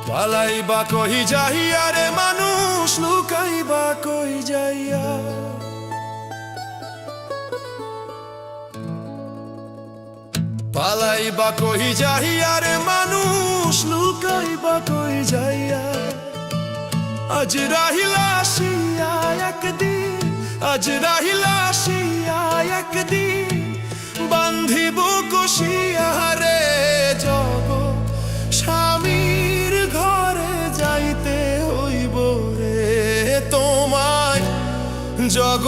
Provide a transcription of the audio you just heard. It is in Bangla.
পালাইবা কহি যাইয়া রে মানুষ, লুকাইবা কই যাইয়া। পালাইবা কহি যাইয়া রে মানুষ, লুকাইবা কই যাইয়া। আজ রাহিলা আসিয়া একদিন, আজ রাহিলা আসিয়া একদিন, বান্ধিব কষিয়া রে জগ স্বামীর ঘরে যাইতে হইব রে তোমায় জগ